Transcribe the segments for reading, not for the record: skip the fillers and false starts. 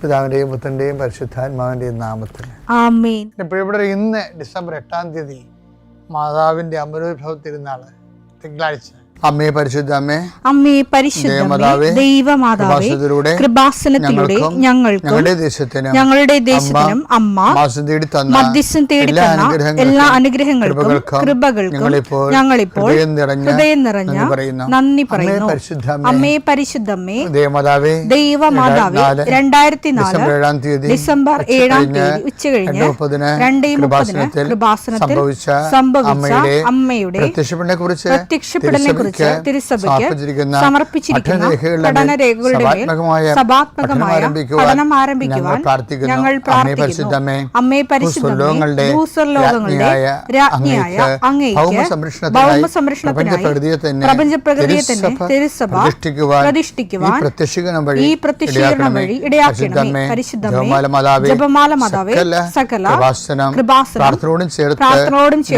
പിതാവിൻ്റെയും പുത്രൻ്റെയും പരിശുദ്ധാത്മാവിൻ്റെയും നാമത്തിൽ ആമേൻ. ഇവിടെ ഇന്ന് ഡിസംബർ 8 മാതാവിൻ്റെ അമരോത്ഭവ തിരുനാൾ തിങ്കളാഴ്ച. അമ്മേ പരിശുദ്ധ അമ്മേ, അമ്മേ പരിശുദ്ധ ദൈവമാതാവേ, കൃപാസനത്തിലൂടെ ഞങ്ങൾക്കും ഞങ്ങളുടെ ദേശത്തിനും അമ്മ മധ്യസ്ഥം തേടി തന്ന എല്ലാ അനുഗ്രഹങ്ങൾക്കും കൃപകൾക്കും ഞങ്ങളിപ്പോൾ ഹൃദയം നിറഞ്ഞ നന്ദി പറയുന്നു. അമ്മേ പരിശുദ്ധമ്മേ ദൈവമാതാവേ, 2004 ഡിസംബർ 7 ഉച്ചകഴിഞ്ഞ് 2:30 കൃപാസനത്തിൽ സംഭവിച്ച അമ്മയുടെ പ്രത്യക്ഷപ്പെടലിനെ കുറിച്ച് തിരുസഭയ്ക്ക് സമർപ്പിച്ചിരിക്കുന്ന പഠനരേഖകളുടെ മേൽ സഭാത്മകമായ പഠനം ആരംഭിക്കുവാൻ ഞങ്ങൾ പ്രാർത്ഥിക്കുന്നു. അമ്മേ പരിശുദ്ധമേ, ഭൂസ്വർലോകങ്ങളുടെ രാജ്ഞിയായ അങ്ങേയ്ക്ക് ഭൗമസംരക്ഷണത്തിനായി പ്രപഞ്ചപ്രകൃതിയെ തന്നെ തിരുസഭ പ്രതിഷ്ഠിക്കുവാൻ ഈ പ്രത്യക്ഷീകരണം വഴി ഇടയാക്കണമേ. പരിശുദ്ധമേ, ജപമാല മാതാവേ, സകല കൃപാസനം പ്രാർത്ഥനയോടും ചേർത്ത്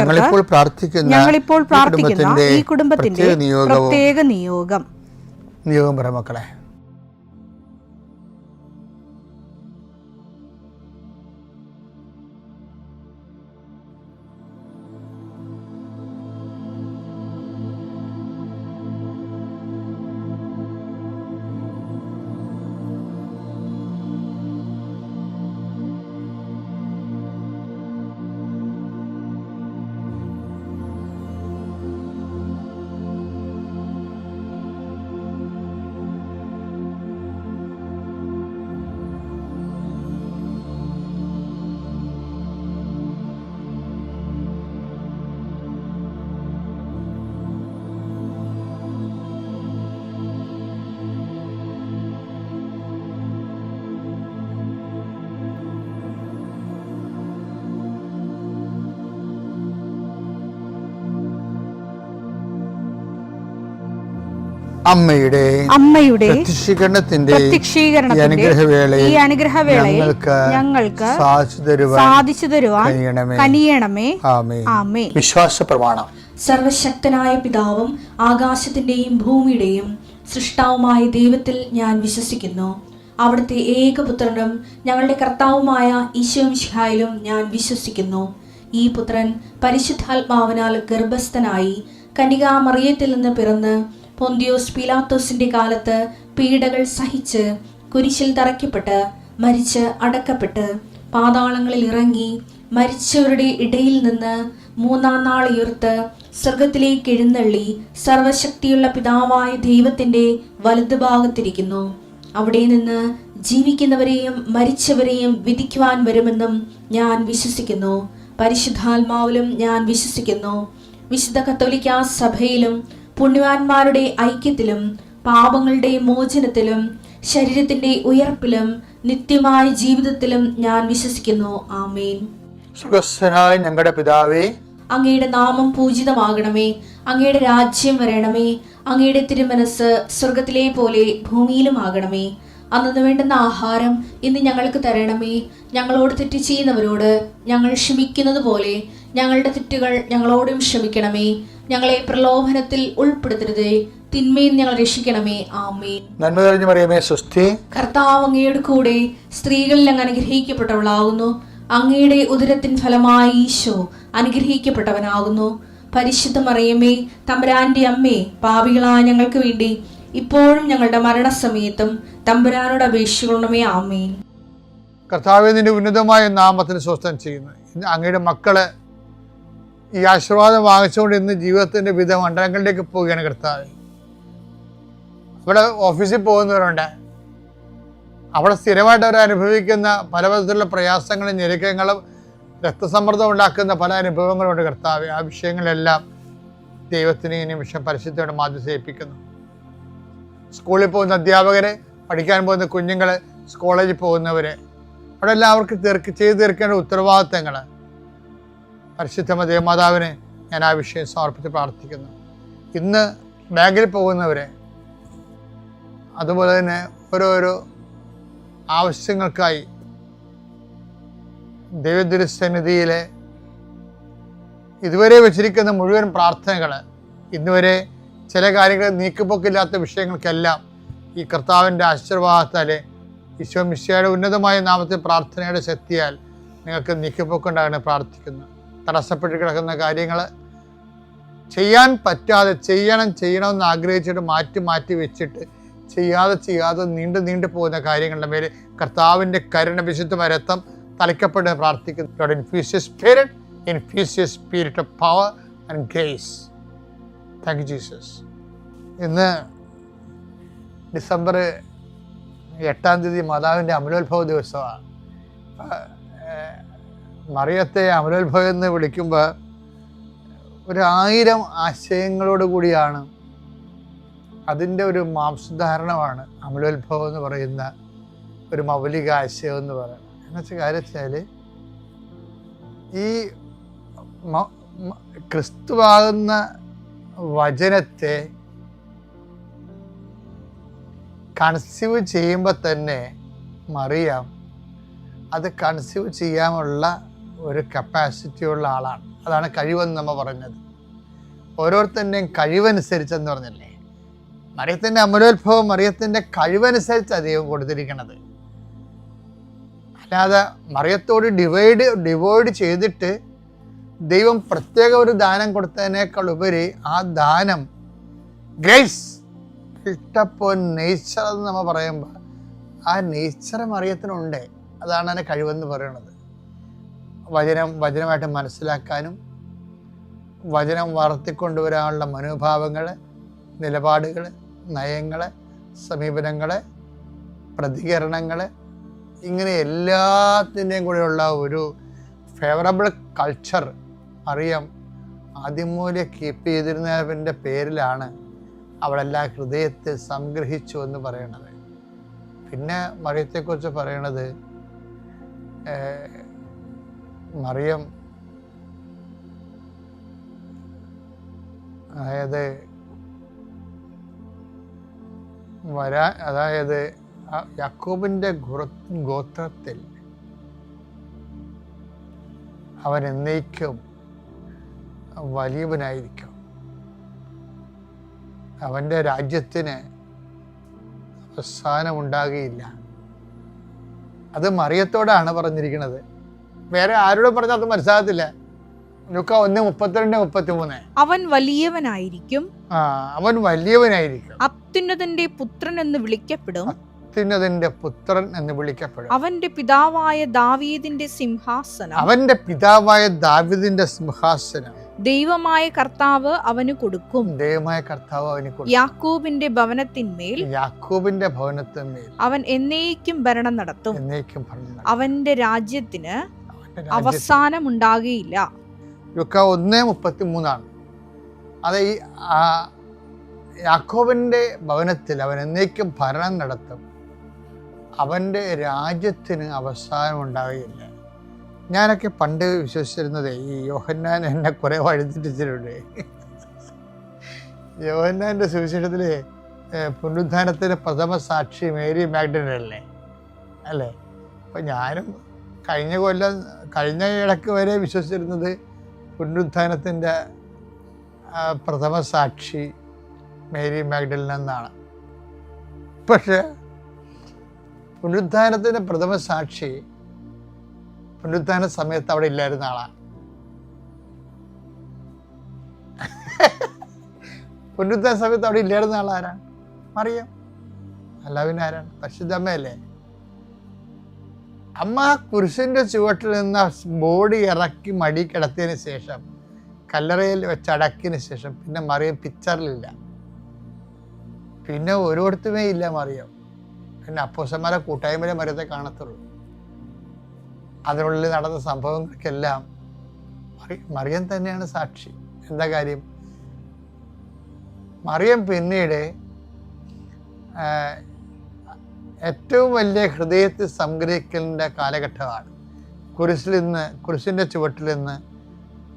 ഞങ്ങളിപ്പോൾ പ്രാർത്ഥിക്കുന്ന ഈ കുടുംബത്തിന്റെ പ്രത്യേക നിയോഗം പറ മക്കളെ. അമ്മയുടെ പ്രത്യക്ഷീകരണത്തിന്റെ ഈ അനുഗ്രഹവേളയിൽ ഞങ്ങൾക്ക് സാധിച്ചു തരുവാൻ കനിയണമേ. ആമേൻ. വിശ്വാസ പ്രമാണം. സർവശക്തനായ പിതാവും ആകാശത്തിന്റെയും ഭൂമിയുടെയും സൃഷ്ടാവുമായ ദൈവത്തിൽ ഞാൻ വിശ്വസിക്കുന്നു. അവിടുത്തെ ഏകപുത്രനും ഞങ്ങളുടെ കർത്താവുമായ ഈശോ മിശിഹായിലും ഞാൻ വിശ്വസിക്കുന്നു. ഈ പുത്രൻ പരിശുദ്ധാത്മാവിനാൽ ഗർഭസ്ഥനായി കന്യകാമറിയത്തിൽ നിന്ന് പിറന്ന് പൊന്തിയോസ് പീലാത്തോസിന്റെ കാലത്ത് പീഡകൾ സഹിച്ച് കുരിശിൽ തറയ്ക്കപ്പെട്ട് മരിച്ച് അടക്കപ്പെട്ട് പാതാളങ്ങളിൽ ഇറങ്ങി മരിച്ചവരുടെ ഇടയിൽ നിന്ന് 3-ാം നാൾ ഉയർത്ത് സ്വർഗത്തിലേക്ക് എഴുന്നള്ളി സർവശക്തിയുള്ള പിതാവായ ദൈവത്തിന്റെ വലതുഭാഗത്തിരിക്കുന്നു. അവിടെ നിന്ന് ജീവിക്കുന്നവരെയും മരിച്ചവരെയും വിധിക്കുവാൻ വരുമെന്നും ഞാൻ വിശ്വസിക്കുന്നു. പരിശുദ്ധാത്മാവിലും ഞാൻ വിശ്വസിക്കുന്നു. വിശുദ്ധ കത്തോലിക്കാ സഭയിലും പുണ്യവാന്മാരുടെ ഐക്യത്തിലും പാപങ്ങളുടെ മോചനത്തിലും ശരീരത്തിന്റെ ഉയർപ്പിലും നിത്യമായ ജീവിതത്തിലും ഞാൻ വിശ്വസിക്കുന്നു. ആമേൻ. സുഖസ്ഥനായ ഞങ്ങളുടെ പിതാവേ, അങ്ങയുടെ നാമം പൂജിതമാകണമേ. അങ്ങയുടെ രാജ്യം വരണമേ. അങ്ങയുടെ തിരുമനസ് സ്വർഗത്തിലെ പോലെ ഭൂമിയിലും ആകണമേ. അന്നു വേണ്ടുന്ന ആഹാരം ഇന്ന് ഞങ്ങൾക്ക് തരണമേ. ഞങ്ങളോട് തെറ്റ് ചെയ്യുന്നവരോട് ഞങ്ങൾ ക്ഷമിക്കുന്നത് പോലെ ഞങ്ങളുടെ തെറ്റുകൾ ഞങ്ങളോടും ക്ഷമിക്കണമേ. ഞങ്ങളെ പ്രലോഭനത്തിൽ ഉൾപ്പെടുത്തരുതേ, തിന്മയിൽ ഞങ്ങൾ രക്ഷിക്കണമേ. ആമേൻ. നന്മ നിറഞ്ഞ മറിയമേ, സ്വസ്തി. കർത്താവ് അങ്ങയുടെ കൂടെ സ്ത്രീകളിൽ അങ്ങ് അനുഗ്രഹിക്കപ്പെട്ടവളാകുന്നു. അങ്ങയുടെ ഉദരത്തിൻ ഫലമായി ഈശോ അനുഗ്രഹിക്കപ്പെട്ടവനാകുന്നു. പരിശുദ്ധ മറിയമേ, തമ്പുരാന്റെ അമ്മേ, പാപികളായ ഞങ്ങൾക്ക് വേണ്ടി ഇപ്പോഴും ഞങ്ങളുടെ മരണസമയത്തും തമ്പുരാനോട് അപേക്ഷിക്കണമേ. ആമേൻ. കർത്താവേ, നിന്റെ ഉന്നതമായ നാമത്തിന് സ്വസ്ഥം ചെയ്യുന്നു. ഇന്ന് അങ്ങയുടെ മക്കള് ഈ ആശീർവാദം വാങ്ങിച്ചുകൊണ്ട് ഇന്ന് ജീവിതത്തിന്റെ വിവിധ മണ്ഡലങ്ങളിലേക്ക് പോവുകയാണ്. കർത്താവേ, അവിടെ ഓഫീസിൽ പോകുന്നവരുണ്ട്, അവിടെ സ്ഥിരമായിട്ട് അവർ അനുഭവിക്കുന്ന പല വിധത്തിലുള്ള പ്രയാസങ്ങളും ഞെരുക്കങ്ങളും രക്തസമ്മർദ്ദം ഉണ്ടാക്കുന്ന പല അനുഭവങ്ങളുണ്ട്. കർത്താവേ, ആ വിഷയങ്ങളെല്ലാം ദൈവത്തിന് ഈ നിമിഷം പരിശുദ്ധയുടെ മാധ്യസേൽപ്പിക്കുന്നു. സ്കൂളിൽ പോകുന്ന അധ്യാപകരെ, പഠിക്കാൻ പോകുന്ന കുഞ്ഞുങ്ങൾ, കോളേജിൽ പോകുന്നവരെ, അവിടെ എല്ലാം അവർക്ക് ചെയ്തു തീർക്കേണ്ട ഉത്തരവാദിത്തങ്ങൾ പരിശുദ്ധ ദേവമാതാവിനെ ഞാൻ ആ വിഷയം സമർപ്പിച്ച് പ്രാർത്ഥിക്കുന്നു. ഇന്ന് ബാങ്കിൽ പോകുന്നവരെ, അതുപോലെ തന്നെ ഓരോരോ ആവശ്യങ്ങൾക്കായി ദൈവദുരസന്നിധിയിലെ ഇതുവരെ വെച്ചിരിക്കുന്ന മുഴുവൻ പ്രാർത്ഥനകൾ, ഇന്നുവരെ ചില കാര്യങ്ങൾ നീക്കുപോക്കില്ലാത്ത വിഷയങ്ങൾക്കെല്ലാം ഈ കർത്താവിൻ്റെ ആശീർവാദത്താൽ ഈശോ മിശിഹായുടെ ഉന്നതമായ നാമത്തിൽ പ്രാർത്ഥനയുടെ ശക്തിയാൽ നിങ്ങൾക്ക് നീക്കിപ്പോക്കുണ്ടാകണേ പ്രാർത്ഥിക്കുന്നു. തടസ്സപ്പെട്ട് കിടക്കുന്ന കാര്യങ്ങൾ ചെയ്യാൻ പറ്റാതെ ചെയ്യണമെന്ന് ആഗ്രഹിച്ചിട്ട് മാറ്റി വെച്ചിട്ട് ചെയ്യാതെ നീണ്ടു പോകുന്ന കാര്യങ്ങളുടെ മേലെ കർത്താവിൻ്റെ കരുണ വിശുദ്ധമായ രക്തം തളിക്കപ്പെട്ട് പ്രാർത്ഥിക്കുന്നു. Lord, infuse your spirit of power and grace. Thank you, Jesus. ഇന്ന് ഡിസംബർ 8 മാതാവിൻ്റെ അമലോത്ഭവ ദിവസമാണ്. മറിയത്തെ അമലോത്ഭവം എന്ന് വിളിക്കുമ്പോൾ 1000 ആശയങ്ങളോട് കൂടിയാണ്. അതിൻ്റെ ഒരു മാംസധാരണമാണ് അമലോത്ഭവം എന്ന് പറയുന്ന ഒരു മൗലിക ആശയം എന്ന് പറയുന്നത്. എന്നുവെച്ചാൽ കാര്യം വെച്ചാൽ ഈ ക്രിസ്തുവാകുന്ന വചനത്തെ കൺസീവ് ചെയ്യുമ്പോൾ തന്നെ മറിയാം അത് കൺസീവ് ചെയ്യാനുള്ള ഒരു കപ്പാസിറ്റി ഉള്ള ആളാണ്. അതാണ് കഴിവെന്ന് നമ്മൾ പറഞ്ഞത്. ഓരോരുത്തരുടെയും കഴിവനുസരിച്ചെന്ന് പറഞ്ഞല്ലേ, മറിയത്തിൻ്റെ അമലോത്ഭവം മറിയത്തിൻ്റെ കഴിവനുസരിച്ച് ദൈവം കൊടുത്തിരിക്കണത്. അല്ലാതെ മറിയത്തോട് ഡിവൈഡ് ചെയ്തിട്ട് ദൈവം പ്രത്യേക ഒരു ദാനം കൊടുത്തതിനേക്കാൾ ഉപരി ആ ദാനം ഗ്രേസ് ഇഷ്ടപ്പോൾ നേച്ചർ എന്ന് നമ്മൾ പറയുമ്പോൾ ആ നേച്ചർ മറിയത്തിനുണ്ട്. അതാണ് അതിനെ കഴിവെന്ന് പറയുന്നത്. വചനമായിട്ട് മനസ്സിലാക്കാനും വചനം വളർത്തിക്കൊണ്ടുവരാനുള്ള മനോഭാവങ്ങൾ, നിലപാടുകൾ, നയങ്ങൾ, സമീപനങ്ങൾ, പ്രതികരണങ്ങൾ, ഇങ്ങനെ എല്ലാത്തിൻ്റെയും കൂടെയുള്ള ഒരു ഫേവറബിൾ കൾച്ചർ മറിയം ആദ്യമൂല്യം കീപ്പ് ചെയ്തിരുന്നതിൻ്റെ പേരിലാണ് അവളെല്ലാം ഹൃദയത്തിൽ സംഗ്രഹിച്ചു എന്ന് പറയണത്. പിന്നെ മറിയത്തെക്കുറിച്ച് പറയണത് മറിയം അതായത് യാക്കോബിൻ്റെ ഗോത്രത്തിൽ അവൻ എന്നേക്കും വലിയവനായിരിക്കും. അവൻ്റെ രാജ്യത്തിന് അവസാനം ഉണ്ടാകുകയില്ല. അത് മറിയത്തോടാണ് പറഞ്ഞിരിക്കുന്നത്. വേറെ ആരോടും പറഞ്ഞാൽ അത് മനസ്സിലാകത്തില്ല. ലൂക്കാ 1:32-33 അവൻ വലിയവനായിരിക്കും, അവൻ വലിയവനായിരിക്കും, അത്യുന്നതന്റെ പുത്രൻ എന്ന് വിളിക്കപ്പെടും, അത്യുന്നതന്റെ പുത്രൻ എന്ന് വിളിക്കപ്പെടും. അവന്റെ പിതാവായ ദാവീദിന്റെ സിംഹാസനം, അവന്റെ പിതാവായ ദാവീദിന്റെ സിംഹാസനം ദൈവമായ കർത്താവ് അവന് കൊടുക്കും, ദൈവമായ കർത്താവ് അവന് കൊടുക്കും. യാക്കോബിന്റെ ഭവനത്തിന്മേൽ അവൻ എന്നേക്കും ഭരണം നടത്തും, അവന്റെ രാജ്യത്തിന് അവസാനം ഉണ്ടാകുകയില്ല. ലൂക്കാ 1:33 അത് ഈ യാക്കോബിന്റെ ഭവനത്തിൽ അവൻ എന്നേക്കും ഭരണം നടത്തും, അവന്റെ രാജ്യത്തിന് അവസാനം ഉണ്ടാകുകയില്ല. ഞാനൊക്കെ പണ്ട് വിശ്വസിച്ചിരുന്നത് ഈ യോഹന്നാൻ എന്നെ കുറെ വഴിതെറ്റിച്ചിട്ടുണ്ട്. യോഹന്നാന്റെ സുവിശേഷത്തിൽ പുനരുത്ഥാനത്തിന് പ്രഥമ സാക്ഷി മേരി മാഗ്ഡലൻ അല്ലേ? അപ്പം ഞാനും കഴിഞ്ഞ ഇടയ്ക്ക് വരെ വിശ്വസിച്ചിരുന്നത് പുനരുത്ഥാനത്തിൻ്റെ പ്രഥമ സാക്ഷി മേരി മാഗ്ഡലൻ എന്നാണ്. പക്ഷെ പുനരുത്ഥാനത്തിൻ്റെ പ്രഥമ സാക്ഷി പുനരുത്ഥാന സമയത്ത് അവിടെ ഇല്ലായിരുന്ന ആളാണ്. പുനരുത്ഥാന സമയത്ത് അവിടെ ഇല്ലായിരുന്ന ആളാരാണ്? മറിയം. അല്ല പിന്നെ ആരാണ്? പരിശുദ്ധ അമ്മയല്ലേ. അമ്മ കുരിശിൻ്റെ ചുവട്ടിൽ നിന്ന് ബോഡി ഇറക്കി മടി കിടത്തിയതിന് ശേഷം, കല്ലറയിൽ വെച്ചടക്കിയതിന് ശേഷം പിന്നെ മറിയം പിക്ചറിലില്ല. പിന്നെ ഒരിടത്തുമേ ഇല്ല മറിയം. പിന്നെ അപ്പോസ്തലന്മാരെ കൂട്ടായ്മയിലെ മറിയത്തെ കാണത്തുള്ളൂ. അതിനുള്ളിൽ നടന്ന സംഭവങ്ങൾക്കെല്ലാം മറിയം തന്നെയാണ് സാക്ഷി. എന്താ കാര്യം? മറിയം പിന്നീട് ഏറ്റവും വലിയ ഹൃദയത്തിൽ സംഗ്രഹിക്കലിൻ്റെ കാലഘട്ടമാണ്. കുരിശിൻ്റെ ചുവട്ടിൽ നിന്ന്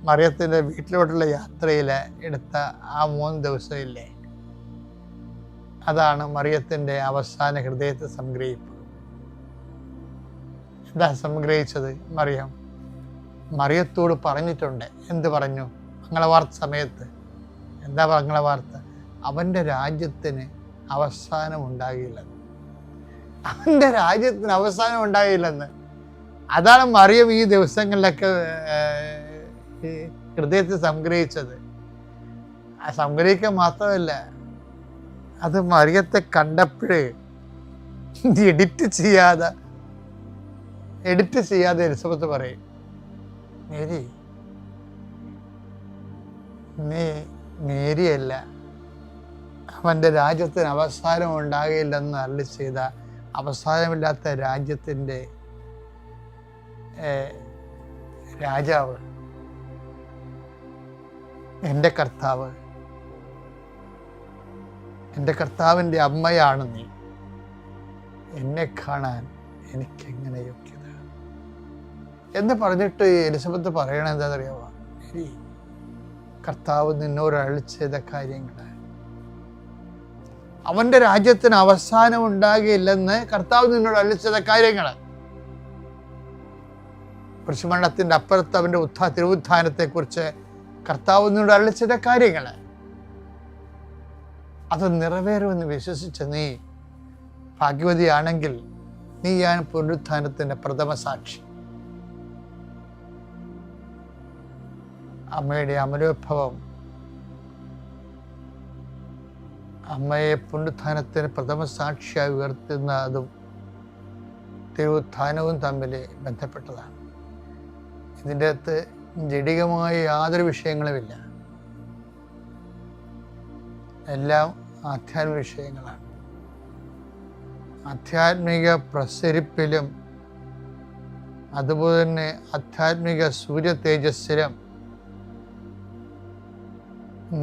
മറിയത്തിൻ്റെ വീട്ടിലോട്ടുള്ള യാത്രയിൽ എടുത്ത ആ 3 ദിവസമില്ലേ, അതാണ് മറിയത്തിൻ്റെ അവസാന ഹൃദയത്തെ സംഗ്രഹിപ്പ്. എന്താ സംഗ്രഹിച്ചത്? മറിയത്തോട് പറഞ്ഞിട്ടുണ്ട്. എന്ത് പറഞ്ഞു? മംഗളവാർത്ത സമയത്ത് എന്താ മംഗളവാർത്ത? അവൻ്റെ രാജ്യത്തിന് അവസാനം ഉണ്ടാകില്ല. അവൻ്റെ രാജ്യത്തിന് അവസാനം ഉണ്ടായില്ലെന്ന്. അതാണ് മറിയം ഈ ദിവസങ്ങളിലൊക്കെ ഹൃദയത്തിൽ സംഗ്രഹിച്ചത്. ആ സംഗ്രഹിക്കുക മാത്രമല്ല, അത് മറിയത്തെ കണ്ടപ്പോഴേ എഡിറ്റ് ചെയ്യാതെ എലിസബത്ത് പറയും, മേരി, നീ മേരിയല്ല, അവൻ്റെ രാജ്യത്തിന് അവസാനം ഉണ്ടാകില്ലെന്ന് അരുളി ചെയ്ത അവസാനമില്ലാത്ത രാജ്യത്തിൻ്റെ രാജാവ്, എൻ്റെ കർത്താവ്, എൻ്റെ കർത്താവിൻ്റെ അമ്മയാണ് നീ. എന്നെ കാണാൻ എനിക്കെങ്ങനെ യോഗ്യത എന്ന് പറഞ്ഞിട്ട് എലിസബത്ത് പറയണത് എന്താണെന്നറിയാമോ? ശരി, കർത്താവ് നിന്നോട് അരുളി ചെയ്ത കാര്യങ്ങൾ, അവൻ്റെ രാജ്യത്തിന് അവസാനം ഉണ്ടാകില്ലെന്ന് കർത്താവ് നിന്നോട് അരുളി ചെയ്ത കാര്യങ്ങൾ, കുരിശുമരണത്തിൻ്റെ അപ്പുറത്ത് അവൻ്റെ തിരുവുത്ഥാനത്തെക്കുറിച്ച് കർത്താവ് നിന്നോട് അരുളി ചെയ്ത കാര്യങ്ങൾ, അത് നിറവേറുമെന്ന് വിശ്വസിച്ച നീ ഭാഗ്യവതിയാണെങ്കിൽ നീയാണ് പുനരുത്ഥാനത്തിൻ്റെ പ്രഥമ സാക്ഷി. അമ്മയുടെ അമലോത്ഭവം, അമ്മയെ പുനരുത്ഥാനത്തിന് പ്രഥമ സാക്ഷിയായി ഉയർത്തുന്നതും തിരുവുത്ഥാനവും തമ്മിൽ ബന്ധപ്പെട്ടതാണ്. ഇതിൻ്റെ അകത്ത് ജഡികമായ യാതൊരു വിഷയങ്ങളുമില്ല, എല്ലാം ആധ്യാത്മിക വിഷയങ്ങളാണ്. ആധ്യാത്മിക പ്രസരിപ്പിലും അതുപോലെ തന്നെ ആധ്യാത്മിക സൂര്യ തേജസ്സിലും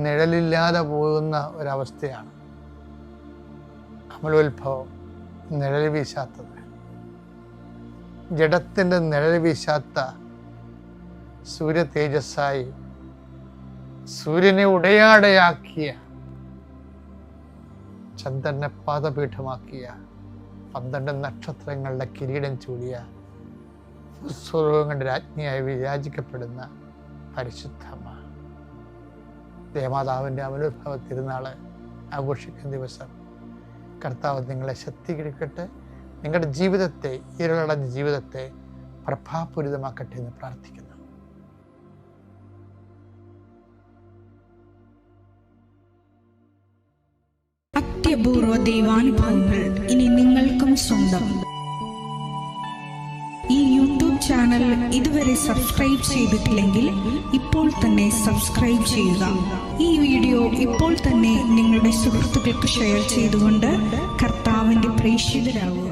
നിഴലില്ലാതെ പോകുന്ന ഒരവസ്ഥയാണ് അമലോത്ഭവം. നിഴൽ വീശാത്തത്, ജഡത്തിൻ്റെ നിഴൽ വീശാത്ത സൂര്യ തേജസ്സായി സൂര്യനെ ഉടയാടയാക്കിയ, ചന്ദ്രനെ പാദപീഠമാക്കിയ, 12 നക്ഷത്രങ്ങളുടെ കിരീടം ചൂടിയ, ഭൂസ്വലോകങ്ങളുടെ രാജ്ഞിയായി വിരാജിക്കപ്പെടുന്ന പരിശുദ്ധമ്മ ദേവമാതാവിൻ്റെ അമലോത്ഭവ തിരുനാൾ ആഘോഷിക്കുന്ന ദിവസം കർത്താവ് നിങ്ങളെ ശക്തീകരിക്കട്ടെ, നിങ്ങളുടെ ജീവിതത്തെ, ഇരുളടഞ്ഞ ജീവിതത്തെ പ്രഭാപൂരിതമാക്കട്ടെ എന്ന് പ്രാർത്ഥിക്കുന്നു. അത്യപൂർവ ദൈവാനുഭവങ്ങൾ ഇനി നിങ്ങൾക്കും സ്വന്തം. ഈ യൂട്യൂബ് ചാനൽ ഇതുവരെ സബ്സ്ക്രൈബ് ചെയ്തിട്ടില്ലെങ്കിൽ ഇപ്പോൾ തന്നെ സബ്സ്ക്രൈബ് ചെയ്യുക. ഈ വീഡിയോ ഇപ്പോൾ തന്നെ നിങ്ങളുടെ സുഹൃത്തുക്കൾക്ക് ഷെയർ ചെയ്തുകൊണ്ട് കർത്താവിൻ്റെ പ്രേക്ഷിതരാകുക.